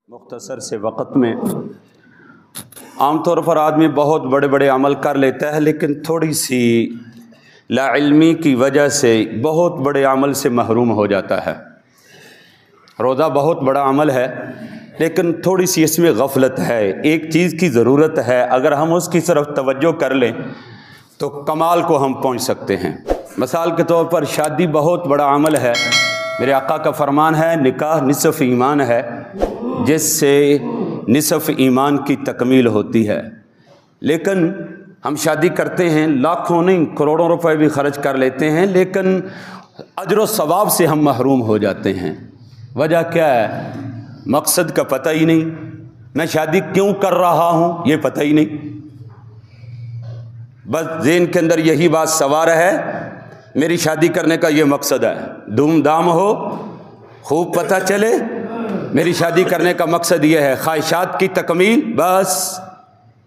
مختصر سے وقت میں عام طور پر آدمی بہت بڑے بڑے عمل کر لیتا ہے، لیکن تھوڑی سی لا علمی کی وجہ سے بہت بڑے عمل سے محروم ہو جاتا ہے۔ روزہ بہت بڑا عمل ہے، لیکن تھوڑی سی اس میں غفلت ہے، ایک چیز کی ضرورت ہے، اگر ہم اس کی طرف توجہ کر لیں تو کمال کو ہم پہنچ سکتے ہیں۔ مثال کے طور پر شادی بہت بڑا عمل ہے، میرے آقا کا فرمان ہے نکاح نصف ایمان ہے، جس سے نصف ایمان کی تکمیل ہوتی ہے، لیکن ہم شادی کرتے ہیں، لاکھوں نہیں کروڑوں روپے بھی خرچ کر لیتے ہیں، لیکن اجر و ثواب سے ہم محروم ہو جاتے ہیں۔ وجہ کیا ہے؟ مقصد کا پتہ ہی نہیں، میں شادی کیوں کر رہا ہوں یہ پتہ ہی نہیں، بس ذہن کے اندر یہی بات سوار ہے میری شادی کرنے کا یہ مقصد ہے، دھوم دھام ہو، خوب پتہ چلے، میری شادی کرنے کا مقصد یہ ہے، خواہشات کی تکمیل، بس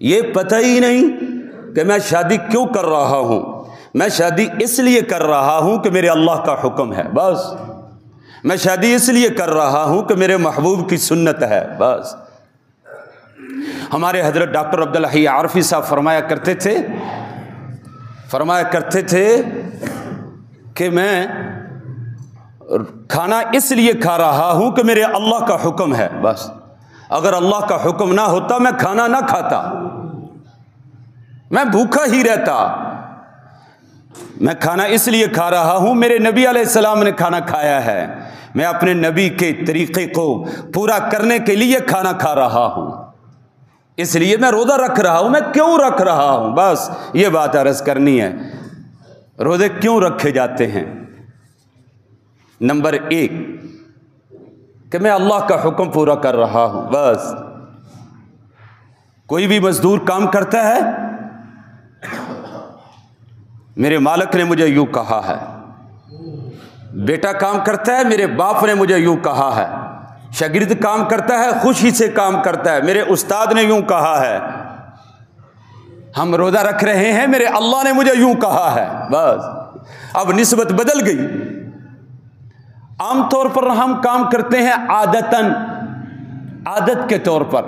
یہ پتہ ہی نہیں کہ میں شادی کیوں کر رہا ہوں، میں شادی اس لیے کر رہا ہوں کہ میرے اللہ کا حکم ہے، بس میں شادی اس لیے کر رہا ہوں کہ میرے محبوب کی سنت ہے، بس۔ ہمارے حضرت ڈاکٹر عبدالحی عارفی صاحب فرمایا کرتے تھے کہ میں کھانا اس لیے کھا رہا ہوں کہ میرے اللہ کا حکم ہے، بس اگر اللہ کا حکم نہ ہوتا میں کھانا نہ کھاتا، میں بھوکا ہی رہتا، میں کھانا اس لیے کھا رہا ہوں میرے نبی علیہ السلام نے کھانا کھایا ہے، میں اپنے نبی کے طریقے کو پورا کرنے کے لیے کھانا کھا رہا ہوں، اس لیے میں روزہ رکھ رہا ہوں، میں کیوں رکھ رہا ہوں، بس یہ بات عرض کرنی ہے۔ روزے کیوں رکھے جاتے ہیں؟ نمبر 1 کہ میں اللہ کا حکم پورا کر رہا ہوں، بس۔ کوئی بھی مزدور کام کرتا ہے، میرے مالک نے مجھے یوں کہا ہے، بیٹا کام کرتا ہے، میرے باپ نے مجھے یوں کہا ہے، شاگرد کام کرتا ہے، خوشی سے کام کرتا ہے، میرے استاد نے یوں کہا ہے، ہم روزہ رکھ رہے ہیں، میرے اللہ نے مجھے یوں کہا ہے، بس۔ اب نسبت بدل گئی، عام طور پر ہم کام کرتے ہیں عادتاً، عادت کے طور پر،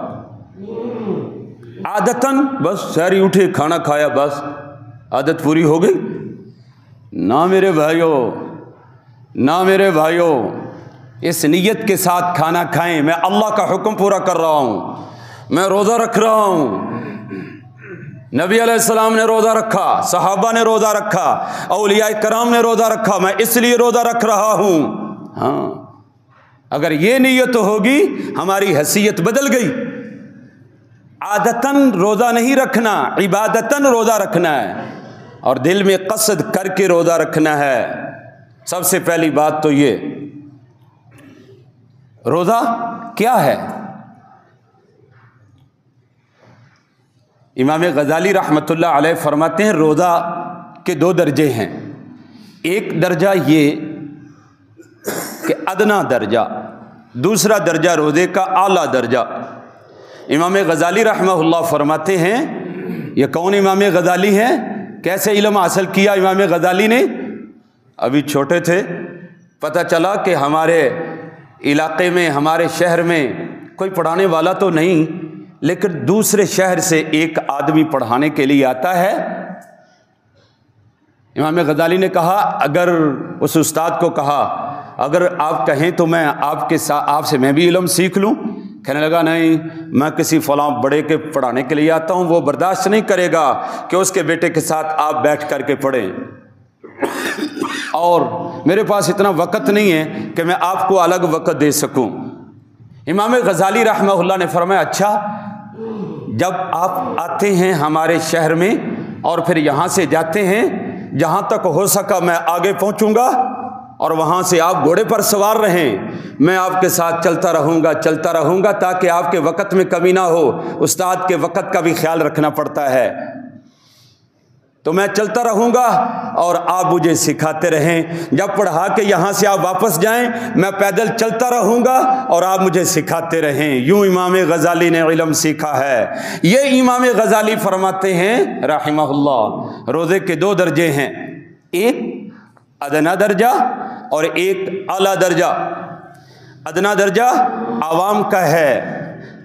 عادتاً، بس سحری اٹھے کھانا کھایا، بس عادت پوری ہو گئی۔ نہ میرے بھائیوں، اس نیت کے ساتھ کھانا کھائیں میں اللہ کا حکم پورا کر رہا ہوں، میں روزہ رکھ رہا ہوں، نبی علیہ السلام نے روزہ رکھا، صحابہ نے روزہ رکھا، اولیاء کرام نے روزہ رکھا، میں اس لیے روزہ رکھ رہا ہوں۔ ہاں، اگر یہ نیت ہوگی ہماری حیثیت بدل گئی۔ عادتاً روزہ نہیں رکھنا، عبادتاً روزہ رکھنا ہے، اور دل میں قصد کر کے روزہ رکھنا ہے۔ سب سے پہلی بات تو یہ، روزہ کیا ہے؟ امام غزالی رحمۃ اللہ علیہ فرماتے ہیں روزہ کے 2 درجے ہیں، ایک درجہ یہ کہ ادنا درجہ، دوسرا درجہ روزے کا اعلیٰ درجہ۔ امام غزالی رحمہ اللہ فرماتے ہیں، یہ کون امام غزالی ہیں؟ کیسے علم حاصل کیا امام غزالی نے؟ ابھی چھوٹے تھے، پتہ چلا کہ ہمارے علاقے میں، ہمارے شہر میں کوئی پڑھانے والا تو نہیں، لیکن دوسرے شہر سے ایک آدمی پڑھانے کے لیے آتا ہے۔ امام غزالی نے کہا، اگر اس استاد کو کہا اگر آپ کہیں تو میں آپ سے میں بھی علم سیکھ لوں۔ کہنے لگا نہیں، میں کسی فلاں بڑے کے پڑھانے کے لیے آتا ہوں، وہ برداشت نہیں کرے گا کہ اس کے بیٹے کے ساتھ آپ بیٹھ کر کے پڑھیں، اور میرے پاس اتنا وقت نہیں ہے کہ میں آپ کو الگ وقت دے سکوں۔ امام غزالی رحمہ اللہ نے فرمایا اچھا، جب آپ آتے ہیں ہمارے شہر میں اور پھر یہاں سے جاتے ہیں، جہاں تک ہو سکا میں آگے پہنچوں گا، اور وہاں سے آپ گھوڑے پر سوار رہیں، میں آپ کے ساتھ چلتا رہوں گا تاکہ آپ کے وقت میں کمی نہ ہو۔ استاد کے وقت کا بھی خیال رکھنا پڑتا ہے، تو میں چلتا رہوں گا اور آپ مجھے سکھاتے رہیں، جب پڑھا کے یہاں سے آپ واپس جائیں میں پیدل چلتا رہوں گا اور آپ مجھے سکھاتے رہیں۔ یوں امام غزالی نے علم سیکھا ہے۔ یہ امام غزالی فرماتے ہیں رحمہ اللہ، روزے کے 2 درجے ہیں، ایک ادنا درجہ اور ایک اعلیٰ درجہ۔ ادنا درجہ عوام کا ہے،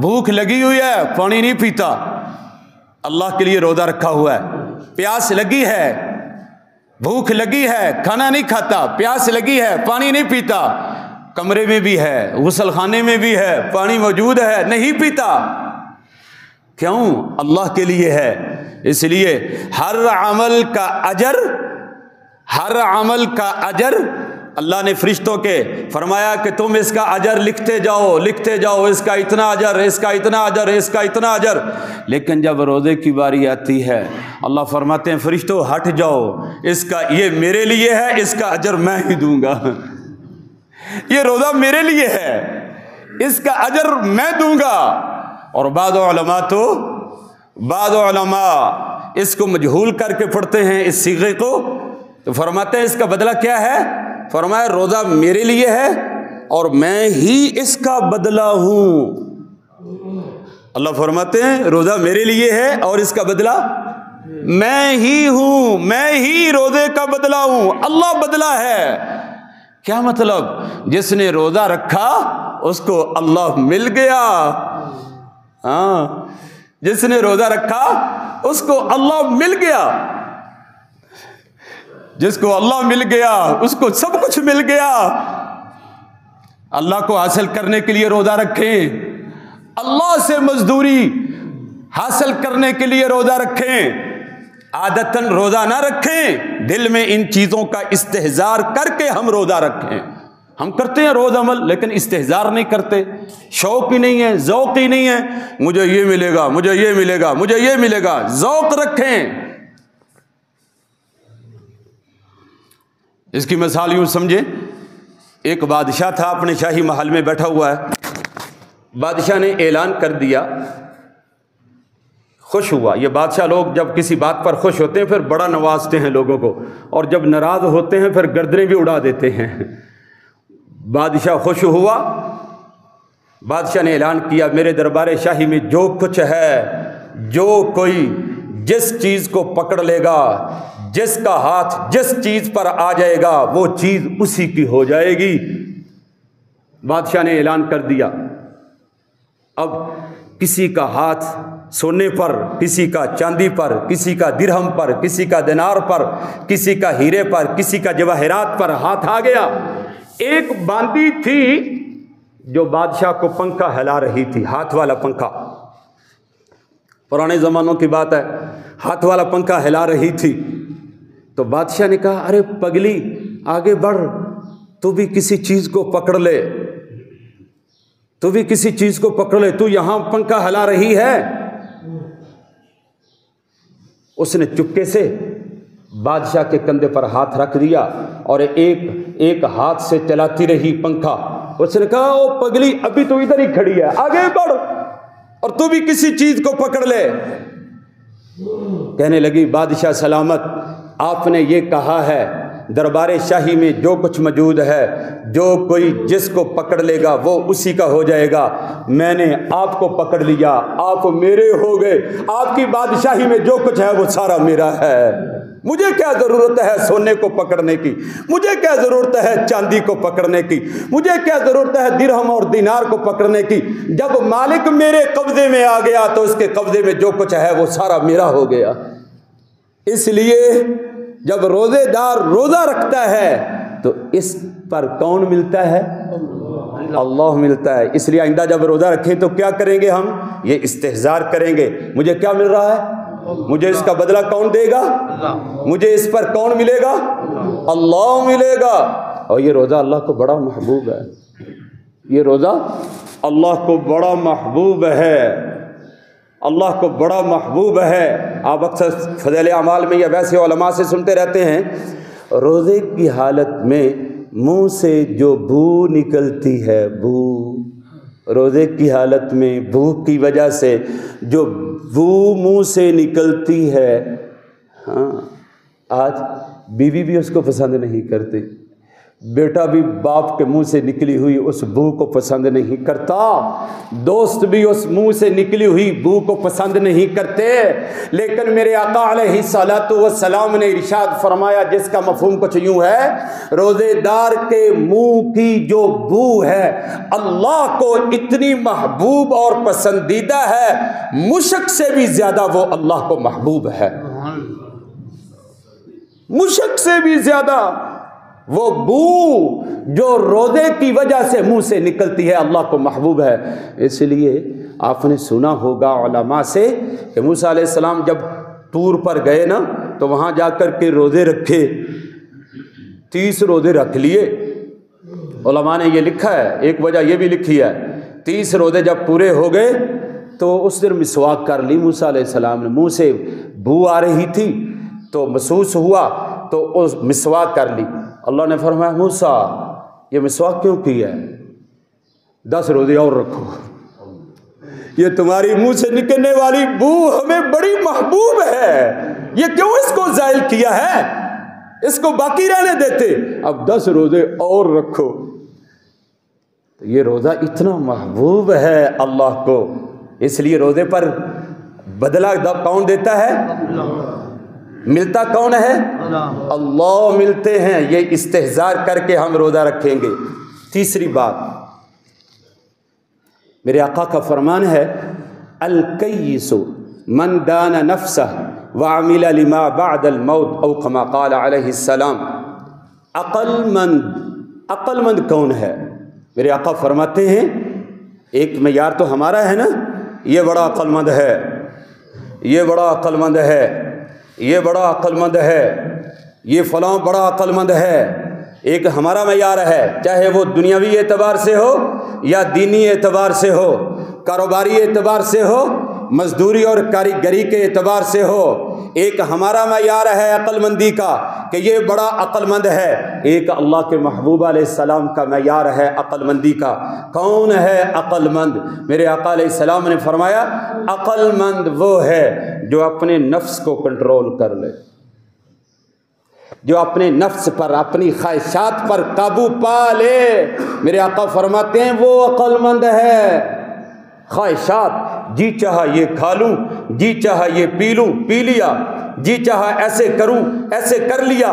بھوک لگی ہوئی ہے پانی نہیں پیتا، اللہ کے لیے روزہ رکھا ہوا ہے، پیاس لگی ہے، بھوک لگی ہے، کھانا نہیں کھاتا، پیاس لگی ہے، پانی نہیں پیتا، کمرے میں بھی ہے، غسل خانے میں بھی ہے، پانی موجود ہے، نہیں پیتا، کیوں؟ اللہ کے لیے ہے۔ اس لیے ہر عمل کا اجر اللہ نے فرشتوں کے فرمایا کہ تم اس کا اجر لکھتے جاؤ، اس کا اتنا اجر، اس کا اتنا اجر، اس کا اتنا اجر۔ لیکن جب روزے کی باری آتی ہے اللہ فرماتے ہیں فرشتوں ہٹ جاؤ، اس کا یہ میرے لیے ہے، اس کا اجر میں ہی دوں گا، یہ روزہ میرے لیے ہے، اس کا اجر میں دوں گا۔ اور بعض علماء اس کو مجہول کر کے پڑھتے ہیں اس صیغے کو، تو فرماتے ہیں اس کا بدلہ کیا ہے؟ فرمایا روزہ میرے لیے ہے اور میں ہی اس کا بدلہ ہوں۔ اللہ فرماتے ہیں روزہ میرے لیے ہے اور اس کا بدلہ میں ہی ہوں، میں ہی روزے کا بدلہ ہوں، اللہ بدلہ ہے۔ کیا مطلب؟ جس نے روزہ رکھا اس کو اللہ مل گیا، ہاں، جس نے روزہ رکھا اس کو اللہ مل گیا، جس کو اللہ مل گیا اس کو سب کچھ مل گیا۔ اللہ کو حاصل کرنے کے لیے روزہ رکھیں، اللہ سے مزدوری حاصل کرنے کے لیے روزہ رکھیں، عادتاً روزہ نہ رکھیں، دل میں ان چیزوں کا استحضار کر کے ہم روزہ رکھیں۔ ہم کرتے ہیں روز عمل لیکن استحضار نہیں کرتے، شوق ہی نہیں ہے، ذوق ہی نہیں ہے، مجھے یہ ملے گا، مجھے یہ ملے گا، مجھے یہ ملے گا۔ ذوق رکھیں۔ اس کی مثال یوں سمجھیں، ایک بادشاہ تھا اپنے شاہی محل میں بیٹھا ہوا ہے، بادشاہ نے اعلان کر دیا، خوش ہوا۔ یہ بادشاہ لوگ جب کسی بات پر خوش ہوتے ہیں پھر بڑا نوازتے ہیں لوگوں کو، اور جب ناراض ہوتے ہیں پھر گردنیں بھی اڑا دیتے ہیں۔ بادشاہ خوش ہوا، بادشاہ نے اعلان کیا میرے دربار شاہی میں جو کچھ ہے، جو کوئی جس چیز کو پکڑ لے گا، جس کا ہاتھ جس چیز پر آ جائے گا وہ چیز اسی کی ہو جائے گی۔ بادشاہ نے اعلان کر دیا، اب کسی کا ہاتھ سونے پر، کسی کا چاندی پر، کسی کا درہم پر، کسی کا دینار پر، کسی کا ہیرے پر، کسی کا جواہرات پر ہاتھ آ گیا۔ ایک باندی تھی جو بادشاہ کو پنکھا ہلا رہی تھی، ہاتھ والا پنکھا، پرانے زمانوں کی بات ہے، ہاتھ والا پنکھا ہلا رہی تھی۔ تو بادشاہ نے کہا ارے پگلی آگے بڑھ، تو بھی کسی چیز کو پکڑ لے، تو بھی کسی چیز کو پکڑ لے، تو یہاں پنکھا ہلا رہی ہے۔ اس نے چپکے سے بادشاہ کے کندھے پر ہاتھ رکھ دیا اور ایک ہاتھ سے چلاتی رہی پنکھا۔ اس نے کہا او پگلی ابھی تو ادھر ہی کھڑی ہے، آگے بڑھ اور تو بھی کسی چیز کو پکڑ لے۔ کہنے لگی بادشاہ سلامت، آپ نے یہ کہا ہے دربار شاہی میں جو کچھ موجود ہے، جو کوئی جس کو پکڑ لے گا وہ اسی کا ہو جائے گا۔ میں نے آپ کو پکڑ لیا، آپ میرے ہو گئے، آپ کی بادشاہی میں جو کچھ ہے وہ سارا میرا ہے۔ مجھے کیا ضرورت ہے سونے کو پکڑنے کی، مجھے کیا ضرورت ہے چاندی کو پکڑنے کی، مجھے کیا ضرورت ہے درہم اور دینار کو پکڑنے کی؟ جب مالک میرے قبضے میں آ گیا تو اس کے قبضے میں جو کچھ ہے وہ سارا میرا ہو گیا۔ اس لیے جب روزے دار روزہ رکھتا ہے تو اس پر کون ملتا ہے؟ اللہ ملتا ہے۔ اس لیے آئندہ جب روزہ رکھیں تو کیا کریں گے؟ ہم یہ استحضار کریں گے، مجھے کیا مل رہا ہے، مجھے اس کا بدلہ کون دے گا، مجھے اس پر کون ملے گا، اللہ ملے گا۔ اور یہ روزہ اللہ کو بڑا محبوب ہے، یہ روزہ اللہ کو بڑا محبوب ہے، اللہ کو بڑا محبوب ہے۔ آپ اکثر فضائل اعمال میں یا ویسے علماء سے سنتے رہتے ہیں، روزے کی حالت میں منہ سے جو بو نکلتی ہے، بو، روزے کی حالت میں بھوک کی وجہ سے جو بو منہ سے نکلتی ہے، ہاں آج بیوی بھی اس کو پسند نہیں کرتی، بیٹا بھی باپ کے منہ سے نکلی ہوئی اس بو کو پسند نہیں کرتا، دوست بھی اس منہ سے نکلی ہوئی بو کو پسند نہیں کرتے، لیکن میرے آقا علیہ الصلوۃ والسلام نے ارشاد فرمایا جس کا مفہوم کچھ یوں ہے، روزے دار کے منہ کی جو بو ہے اللہ کو اتنی محبوب اور پسندیدہ ہے، مشک سے بھی زیادہ وہ اللہ کو محبوب ہے، مشک سے بھی زیادہ وہ بو جو روزے کی وجہ سے منہ سے نکلتی ہے اللہ کو محبوب ہے۔ اس لیے آپ نے سنا ہوگا علماء سے کہ موسیٰ علیہ السلام جب طور پر گئے نا تو وہاں جا کر کے روزے رکھے، 30 روزے رکھ لیے۔ علماء نے یہ لکھا ہے، ایک وجہ یہ بھی لکھی ہے، 30 روزے جب پورے ہو گئے تو اس دن مسواک کر لی موسیٰ علیہ السلام نے، منہ سے بو آ رہی تھی تو محسوس ہوا تو اس مسواک کر لی۔ اللہ نے فرمایا موسیٰ یہ مسواک کیوں کی ہے؟ 10 روزے اور رکھو، یہ تمہاری منہ سے نکلنے والی بو ہمیں بڑی محبوب ہے، یہ کیوں اس کو زائل کیا ہے؟ اس کو باقی رہنے دیتے، اب 10 روزے اور رکھو۔ یہ روزہ اتنا محبوب ہے اللہ کو، اس لیے روزے پر بدلہ کون دیتا ہے؟ ملتا کون ہے؟ اللہ ملتے ہیں۔ یہ استحضار کر کے ہم روزہ رکھیں گے۔ تیسری بات، میرے آقا کا فرمان ہے الکیس من دان نفسہ وعمل لما بعد الموت او کما قال علیہ السلام۔ عقل مند کون ہے؟ میرے آقا فرماتے ہیں ایک معیار تو ہمارا ہے نا، یہ بڑا عقل مند ہے، یہ بڑا عقل مند ہے، یہ بڑا عقل مند ہے، یہ فلاں بڑا عقل مند ہے، ایک ہمارا معیار ہے، چاہے وہ دنیاوی اعتبار سے ہو یا دینی اعتبار سے ہو، کاروباری اعتبار سے ہو، مزدوری اور کاریگری کے اعتبار سے ہو، ایک ہمارا معیار ہے عقل مندی کا کہ یہ بڑا عقل مند ہے، ایک اللہ کے محبوب علیہ السلام کا معیار ہے عقل مندی کا۔ کون ہے عقل مند؟ میرے آقا علیہ السلام نے فرمایا عقل مند وہ ہے جو اپنے نفس کو کنٹرول کر لے، جو اپنے نفس پر، اپنی خواہشات پر قابو پا لے۔ میرے آقا فرماتے ہیں وہ عقل مند ہے۔ خواہشات، جی چاہا یہ کھا لوں، جی چاہا یہ پی لوں، پی لیا، جی چاہا ایسے کروں، ایسے کر لیا،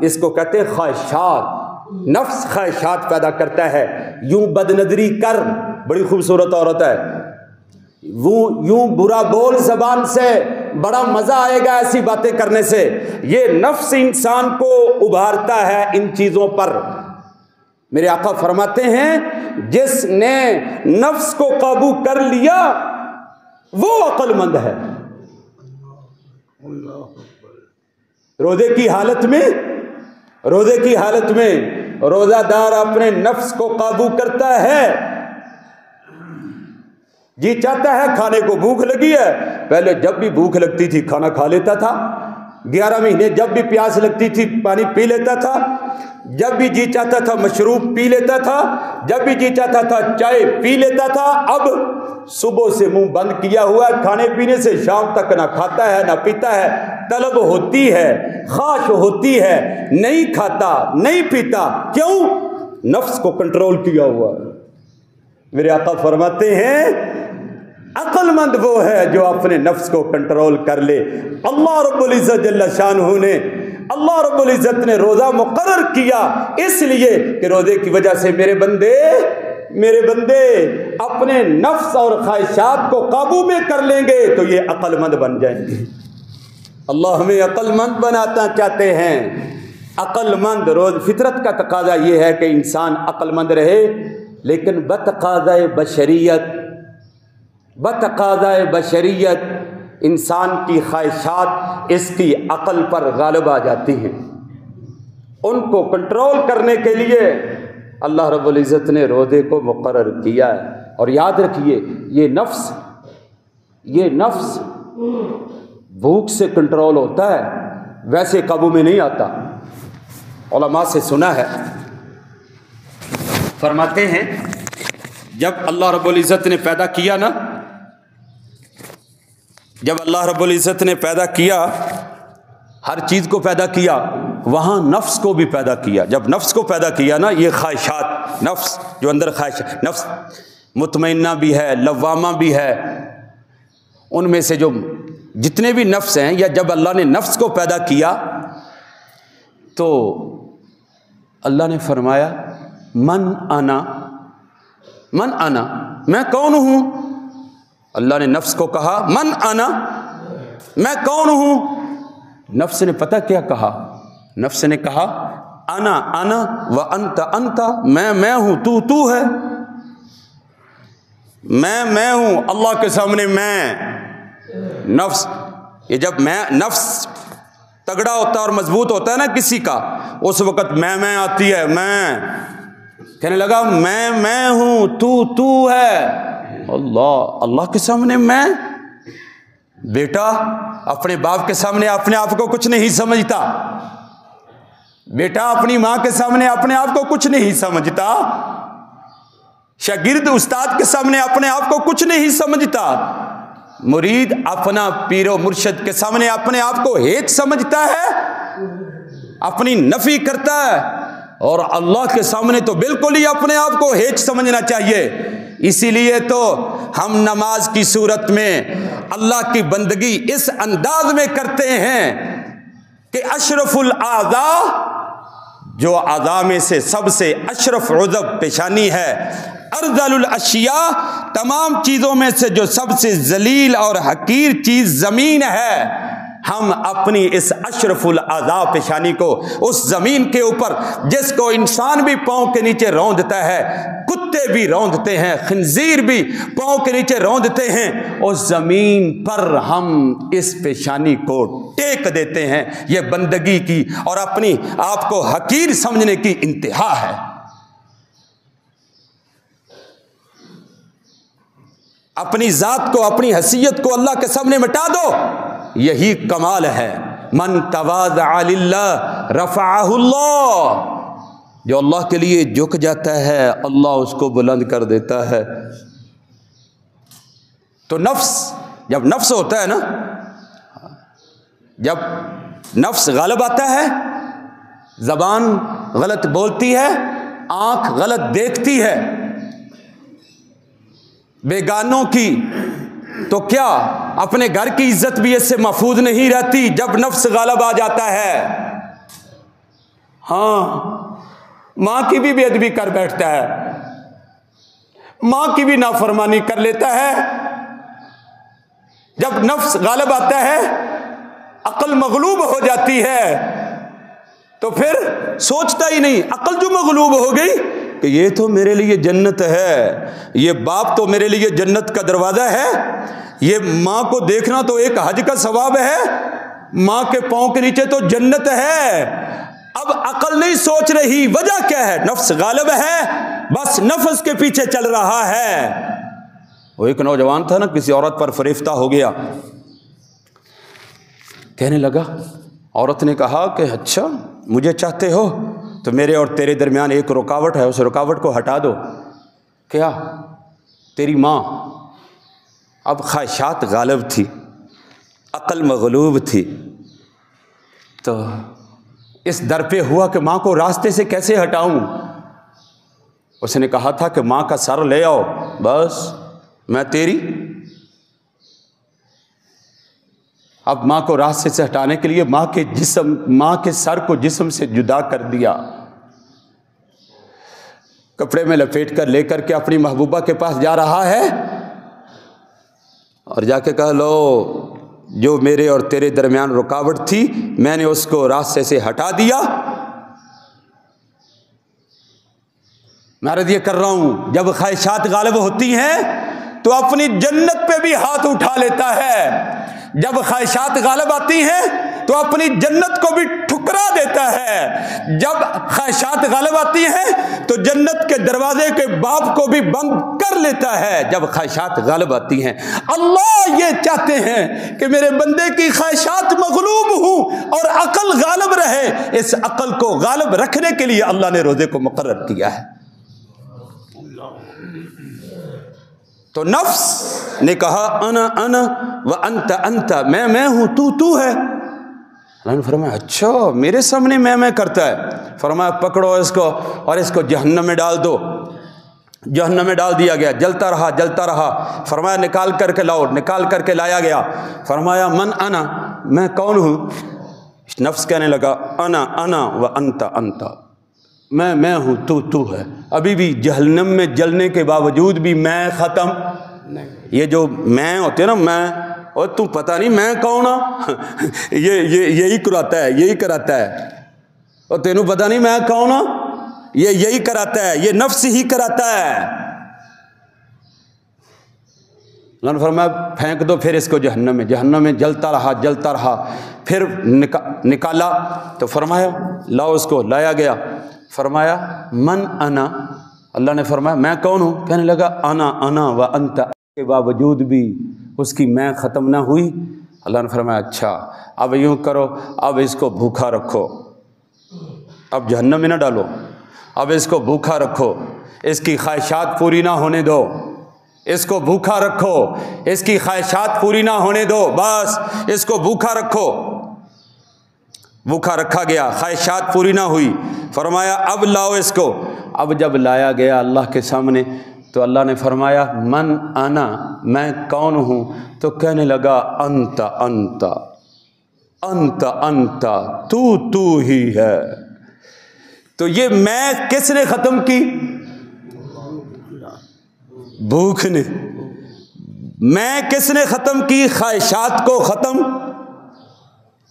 اس کو کہتے ہیں خواہشات۔ نفس خواہشات پیدا کرتا ہے، یوں بد نظری کر، بڑی خوبصورت عورت ہے، وہ یوں برا بول زبان سے، بڑا مزہ آئے گا ایسی باتیں کرنے سے۔ یہ نفس انسان کو ابھارتا ہے ان چیزوں پر۔ میرے آقا فرماتے ہیں جس نے نفس کو قابو کر لیا وہ عقل مند ہے۔ روزے کی حالت میں روزہ دار اپنے نفس کو قابو کرتا ہے۔ جی چاہتا ہے کھانے کو، بھوک لگی ہے، پہلے جب بھی بھوک لگتی تھی کھانا کھا لیتا تھا، 11 مہینے جب بھی پیاس لگتی تھی پانی پی لیتا تھا، جب بھی جی چاہتا تھا مشروب پی لیتا تھا، جب بھی جی چاہتا تھا چائے پی لیتا تھا۔ اب صبح سے منہ بند کیا ہوا ہے، کھانے پینے سے شام تک نہ کھاتا ہے نہ پیتا ہے، طلب ہوتی ہے، خواہش ہوتی ہے، نہیں کھاتا نہیں پیتا، کیوں؟ نفس کو کنٹرول کیا ہوا ہے۔ میرے آقا فرماتے ہیں عقل مند وہ ہے جو اپنے نفس کو کنٹرول کر لے۔ اللہ رب العزت جل شانہ نے، اللہ رب العزت نے روزہ مقرر کیا اس لیے کہ روزے کی وجہ سے میرے بندے اپنے نفس اور خواہشات کو قابو میں کر لیں گے تو یہ عقل مند بن جائیں گے۔ اللہ ہمیں عقل مند بنانا چاہتے ہیں۔ عقل مند، روز فطرت کا تقاضا یہ ہے کہ انسان عقل مند رہے، لیکن بتقاضۂ بشریت انسان کی خواہشات اس کی عقل پر غالب آ جاتی ہیں۔ ان کو کنٹرول کرنے کے لیے اللہ رب العزت نے روزے کو مقرر کیا ہے۔ اور یاد رکھیے یہ نفس بھوک سے کنٹرول ہوتا ہے، ویسے قابو میں نہیں آتا۔ علماء سے سنا ہے، فرماتے ہیں جب اللہ رب العزت نے پیدا کیا نا، جب اللہ رب العزت نے پیدا کیا ہر چیز کو پیدا کیا، وہاں نفس کو بھی پیدا کیا۔ جب نفس کو پیدا کیا نا، یہ خواہشات، نفس جو اندر خواہش، نفس مطمئنہ بھی ہے، لوامہ بھی ہے، ان میں سے جو جتنے بھی نفس ہیں، یا جب اللہ نے نفس کو پیدا کیا تو اللہ نے فرمایا من انا، من انا، میں کون ہوں؟ اللہ نے نفس کو کہا من انا، میں کون ہوں؟ نفس نے پتہ کیا کہا؟ نفس نے کہا انا انا و انت انت، میں ہوں، تو ہے، میں ہوں اللہ کے سامنے میں۔ نفس، یہ جب نفس تگڑا ہوتا ہے اور مضبوط ہوتا ہے نا کسی کا، اس وقت میں آتی ہے، میں کہنے لگا میں ہوں، تو ہے، اللہ کے سامنے میں۔ بیٹا اپنے باپ کے سامنے اپنے آپ کو کچھ نہیں سمجھتا، بیٹا اپنی ماں کے سامنے اپنے آپ کو کچھ نہیں سمجھتا، شاگرد استاد کے سامنے اپنے آپ کو کچھ نہیں سمجھتا، مرید اپنا پیر و مرشد کے سامنے اپنے آپ کو ہیچ سمجھتا ہے، اپنی نفی کرتا ہے، اور اللہ کے سامنے تو بالکل ہی اپنے آپ کو ہیچ سمجھنا چاہیے۔ اسی لیے تو ہم نماز کی صورت میں اللہ کی بندگی اس انداز میں کرتے ہیں کہ اشرف الاعضاء، جو اعضاء میں سے سب سے اشرف عضو پیشانی ہے، ارذل الاشیاء، تمام چیزوں میں سے جو سب سے ذلیل اور حقیر چیز زمین ہے، ہم اپنی اس اشرف الاعضاء پیشانی کو اس زمین کے اوپر، جس کو انسان بھی پاؤں کے نیچے روندتا ہے، کتے بھی روندتے ہیں، خنزیر بھی پاؤں کے نیچے روندتے ہیں، اس زمین پر ہم اس پیشانی کو ٹیک دیتے ہیں۔ یہ بندگی کی اور اپنی آپ کو حقیر سمجھنے کی انتہا ہے۔ اپنی ذات کو، اپنی حیثیت کو اللہ کے سامنے مٹا دو، یہی کمال ہے۔ من تواضع للہ رفعہ اللہ، جو اللہ کے لیے جھک جاتا ہے اللہ اس کو بلند کر دیتا ہے۔ تو نفس، جب نفس ہوتا ہے نا، جب نفس غالب آتا ہے، زبان غلط بولتی ہے، آنکھ غلط دیکھتی ہے بیگانوں کی، تو کیا اپنے گھر کی عزت بھی اس سے محفوظ نہیں رہتی جب نفس غالب آ جاتا ہے؟ ہاں، ماں کی بھی بے ادبی کر بیٹھتا ہے، ماں کی بھی نافرمانی کر لیتا ہے۔ جب نفس غالب آتا ہے، عقل مغلوب ہو جاتی ہے، تو پھر سوچتا ہی نہیں، عقل جو مغلوب ہو گئی کہ یہ تو میرے لیے جنت ہے، یہ باپ تو میرے لیے جنت کا دروازہ ہے، یہ ماں کو دیکھنا تو ایک حج کا ثواب ہے، ماں کے پاؤں کے نیچے تو جنت ہے۔ اب عقل نہیں سوچ رہی، وجہ کیا ہے؟ نفس غالب ہے، بس نفس کے پیچھے چل رہا ہے۔ وہ ایک نوجوان تھا نا، کسی عورت پر فریفتہ ہو گیا، کہنے لگا، عورت نے کہا کہ اچھا مجھے چاہتے ہو تو میرے اور تیرے درمیان ایک رکاوٹ ہے، اس رکاوٹ کو ہٹا دو۔ کیا؟ تیری ماں۔ اب خواہشات غالب تھی، عقل مغلوب تھی، تو اس در پہ ہوا کہ ماں کو راستے سے کیسے ہٹاؤں۔ اس نے کہا تھا کہ ماں کا سر لے آؤ، بس میں تیری۔ اب ماں کو راستے سے ہٹانے کے لیے ماں کے سر کو جسم سے جدا کر دیا، کپڑے میں لپیٹ کر لے کر کے اپنی محبوبہ کے پاس جا رہا ہے، اور جا کے کہا، لو جو میرے اور تیرے درمیان رکاوٹ تھی میں نے اس کو راستے سے ہٹا دیا۔ میں عرض یہ کر رہا ہوں، جب خواہشات غالب ہوتی ہیں تو اپنی جنت پہ بھی ہاتھ اٹھا لیتا ہے، جب خواہشات غالب آتی ہیں تو اپنی جنت کو بھی ٹھکرا دیتا ہے، جب خواہشات غالب آتی ہیں تو جنت کے دروازے کے باب کو بھی بند کر لیتا ہے جب خواہشات غالب آتی ہیں۔ اللہ یہ چاہتے ہیں کہ میرے بندے کی خواہشات مغلوب ہوں اور عقل غالب رہے۔ اس عقل کو غالب رکھنے کے لیے اللہ نے روزے کو مقرر کیا ہے۔ تو نفس نے کہا انا انا و انت انت، میں ہوں، تو ہے، اللہ نے فرمایا اچھا میرے سامنے میں کرتا ہے؟ فرمایا پکڑو اس کو اور اس کو جہنم میں ڈال دو۔ جہنم میں ڈال دیا گیا، جلتا رہا جلتا رہا۔ فرمایا نکال کر کے لاؤ، نکال کر کے لایا گیا۔ فرمایا من انا، میں کون ہوں؟ نفس کہنے لگا انا و انت انت، میں ہوں تو ہے۔ ابھی بھی جہنم میں جلنے کے باوجود بھی میں ختم نہیں۔ یہ جو میں ہوتے ہیں نا، میں اور تو پتہ نہیں میں کون ہوں، یہی کراتا ہے اور تینوں پتہ نہیں میں کون ہوں، یہی کراتا ہے، یہ نفس ہی کراتا ہے۔ اللہ نے فرمایا پھینک دو پھر اس کو جہنم میں۔ جہنم میں جلتا رہا، پھر نکالا تو فرمایا لاؤ اس کو، لایا گیا۔ فرمایا من انا، اللہ نے فرمایا میں کون ہوں؟ کہنے لگا انا و انت، کے باوجود بھی اس کی میں ختم نہ ہوئی۔ اللہ نے فرمایا اچھا اب یوں کرو، اب اس کو بھوکا رکھو، اب جہنم میں نہ ڈالو، اب اس کو بھوکا رکھو، اس کی خواہشات پوری نہ ہونے دو، اس کو بھوکا رکھو، اس کی خواہشات پوری نہ ہونے دو، بس اس کو بھوکا رکھو۔ بھوکا رکھا گیا، خواہشات پوری نہ ہوئی۔ فرمایا اب لاؤ اس کو۔ اب جب لایا گیا اللہ کے سامنے تو اللہ نے فرمایا من انا، میں کون ہوں؟ تو کہنے لگا انت انت انت انت، تو ہی ہے۔ تو یہ میں کس نے ختم کی؟ بھوک نے۔ میں کس نے ختم کی؟ خواہشات کو ختم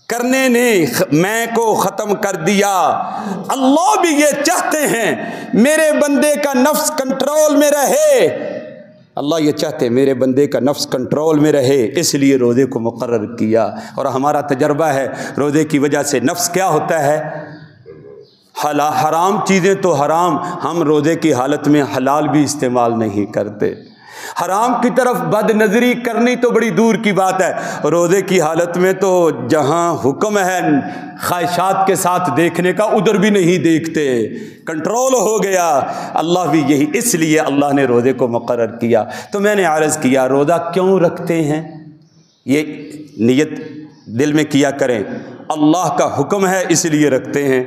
کرنے نے میں کو ختم کر دیا۔ اللہ بھی یہ چاہتے ہیں میرے بندے کا نفس کنٹرول میں رہے، اللہ یہ چاہتے ہیں میرے بندے کا نفس کنٹرول میں رہے، اس لیے روزے کو مقرر کیا۔ اور ہمارا تجربہ ہے روزے کی وجہ سے نفس کیا ہوتا ہے؟ حرام چیزیں تو حرام، ہم روزے کی حالت میں حلال بھی استعمال نہیں کرتے۔ حرام کی طرف بد نظری کرنی تو بڑی دور کی بات ہے، روزے کی حالت میں تو جہاں حکم ہے خواہشات کے ساتھ دیکھنے کا ادھر بھی نہیں دیکھتے، کنٹرول ہو گیا۔ اللہ بھی یہی، اس لیے اللہ نے روزے کو مقرر کیا۔ تو میں نے عرض کیا روزہ کیوں رکھتے ہیں؟ یہ نیت دل میں کیا کریں، اللہ کا حکم ہے اس لیے رکھتے ہیں۔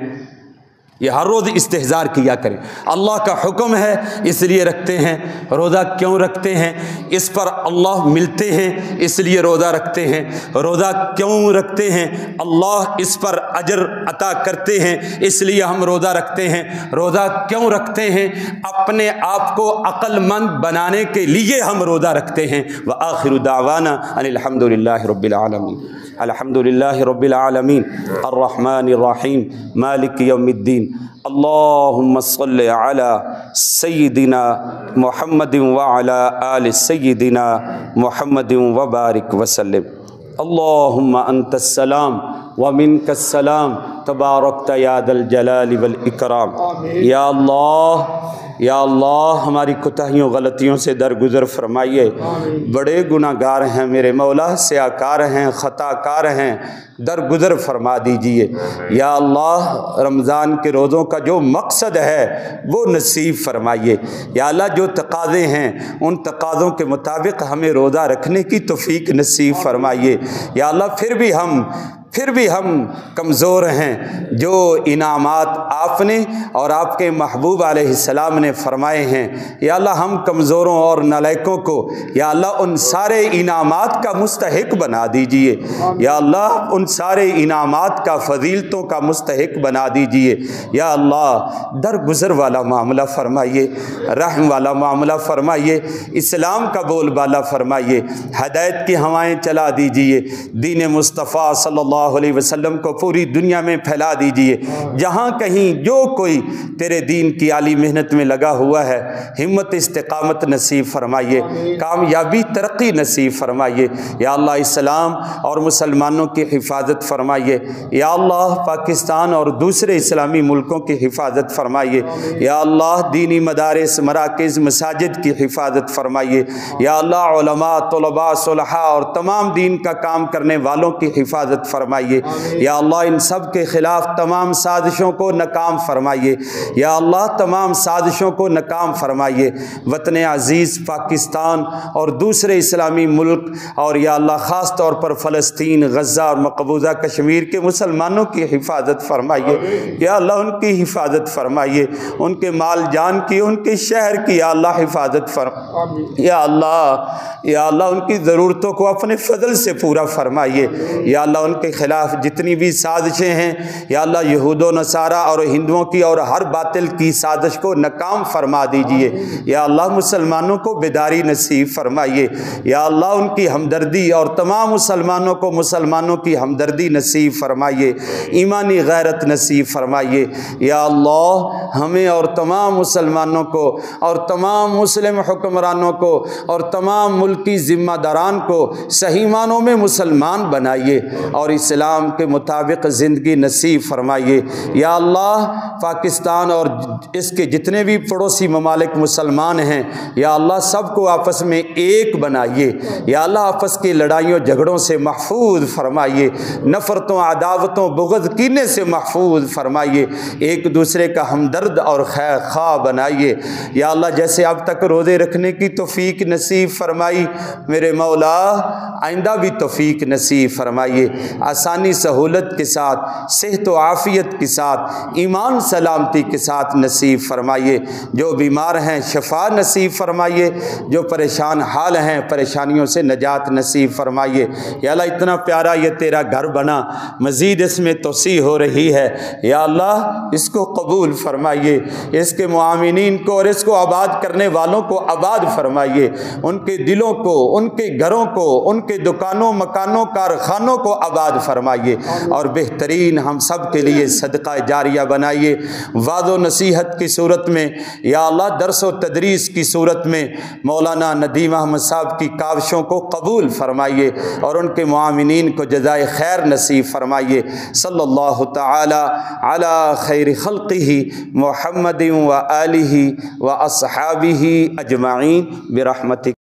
یہ ہر روز استحضار کیا کریں، اللہ کا حکم ہے اس لیے رکھتے ہیں۔ روزہ کیوں رکھتے ہیں؟ اس پر اللہ ملتے ہیں اس لیے روزہ رکھتے ہیں۔ روزہ کیوں رکھتے ہیں؟ اللہ اس پر اجر عطا کرتے ہیں اس لیے ہم روزہ رکھتے ہیں۔ روزہ کیوں رکھتے ہیں؟ اپنے آپ کو عقل مند بنانے کے لیے ہم روزہ رکھتے ہیں۔ وآخر دعوانا ان الحمد للہ رب العالمین۔ الحمد للہ رب العالمین الرحمن الرحیم مالک یوم الدین۔ اللہم صلی علی سیدنا محمد وعلی آل سیدنا محمد وبارک وسلم۔ اللہم انت السلام ومنک السلام تبارکت یا ذا الجلال والاکرام۔ یا اللہ ہماری کوتاہیوں غلطیوں سے درگزر فرمائیے، بڑے گناہ گار ہیں میرے مولا، سیاہ کار ہیں، خطا کار ہیں، درگزر فرما دیجئے۔ یا اللہ رمضان کے روزوں کا جو مقصد ہے وہ نصیب فرمائیے۔ یا اللہ جو تقاضے ہیں ان تقاضوں کے مطابق ہمیں روزہ رکھنے کی توفیق نصیب فرمائیے۔ یا اللہ پھر بھی ہم کمزور ہیں، جو انعامات آپ نے اور آپ کے محبوب علیہ السلام نے فرمائے ہیں، یا اللہ ہم کمزوروں اور نالائقوں کو یا اللہ ان سارے انعامات کا مستحق بنا دیجئے۔ یا اللہ ان سارے انعامات کا، فضیلتوں کا مستحق بنا دیجئے۔ یا اللہ درگزر والا معاملہ فرمائیے، رحم والا معاملہ فرمائیے، اسلام کا بول بالا فرمائیے، ہدایت کی ہوائیں چلا دیجئے، دین مصطفیٰ صلی اللہ علیہ وسلم کو پوری دنیا میں پھیلا دیجئے۔ جہاں کہیں جو کوئی تیرے دین کی عالی محنت میں لگا ہوا ہے، ہمت استقامت نصیب فرمائیے، کامیابی ترقی نصیب فرمائیے۔ یا اللہ اسلام اور مسلمانوں کی حفاظت فرمائیے۔ یا اللہ پاکستان اور دوسرے اسلامی ملکوں کی حفاظت فرمائیے۔ یا اللہ دینی مدارس، مراکز، مساجد کی حفاظت فرمائیے۔ یا اللہ علماء، طلباء، صلحاء اور تمام دین کا کام کرنے والوں کی حفاظت فرمائیے۔ فرمائیے۔ یا اللہ ان سب کے خلاف تمام سازشوں کو ناکام فرمائیے۔ یا اللہ تمام سازشوں کو ناکام فرمائیے۔ وطن عزیز پاکستان اور دوسرے اسلامی ملک اور یا اللہ خاص طور پر فلسطین، غزہ اور مقبوضہ کشمیر کے مسلمانوں کی حفاظت فرمائیے۔ یا اللہ ان کی حفاظت فرمائیے، ان کے مال جان کی، ان کے شہر کی یا اللہ حفاظت فرمائیے۔ یا اللہ ان کی ضرورتوں کو اپنے فضل سے پورا فرمائیے۔ یا اللہ ان کے خلاف جتنی بھی سازشیں ہیں یا اللہ یہود و نصارہ اور ہندوؤں کی اور ہر باطل کی سازش کو ناکام فرما دیجئے۔ یا اللہ مسلمانوں کو بیداری نصیب فرمائیے۔ یا اللہ ان کی ہمدردی اور تمام مسلمانوں کی ہمدردی نصیب فرمائیے، ایمانی غیرت نصیب فرمائیے۔ یا اللہ ہمیں اور تمام مسلمانوں کو اور تمام مسلم حکمرانوں کو اور تمام ملکی ذمہ داران کو صحیح معنوں میں مسلمان بنائیے اور اسلام کے مطابق زندگی نصیب فرمائیے۔ یا اللہ پاکستان اور اس کے جتنے بھی پڑوسی ممالک مسلمان ہیں یا اللہ سب کو آپس میں ایک بنائیے۔ یا اللہ آپس کی لڑائیوں جھگڑوں سے محفوظ فرمائیے، نفرتوں عداوتوں بغض کینے سے محفوظ فرمائیے، ایک دوسرے کا ہمدرد اور خیر خواہ بنائیے۔ یا اللہ جیسے اب تک روزے رکھنے کی توفیق نصیب فرمائی، میرے مولا آئندہ بھی توفیق نصیب فرمائیے، آسانی سہولت کے ساتھ، صحت و عافیت کے ساتھ، ایمان سلامتی کے ساتھ نصیب فرمائیے۔ جو بیمار ہیں شفا نصیب فرمائیے، جو پریشان حال ہیں پریشانیوں سے نجات نصیب فرمائیے۔ یا اللہ اتنا پیارا یہ تیرا گھر بنا، مزید اس میں توسیع ہو رہی ہے، یا اللہ اس کو قبول فرمائیے، اس کے معاونین کو اور اس کو آباد کرنے والوں کو آباد فرمائیے، ان کے دلوں کو، ان کے گھروں کو، ان کے دکانوں مکانوں کارخانوں کو آباد فرمائیے اور بہترین ہم سب کے لیے صدقہ جاریہ بنائیے۔ وعظ و نصیحت کی صورت میں یا اللہ درس و تدریس کی صورت میں مولانا ندیم احمد صاحب کی کاوشوں کو قبول فرمائیے اور ان کے معاونین کو جزائے خیر نصیب فرمائیے۔ صلی اللہ تعالی علی خیر خلقہ محمد و آلہ و اصحابہ اجمعین برحمتک۔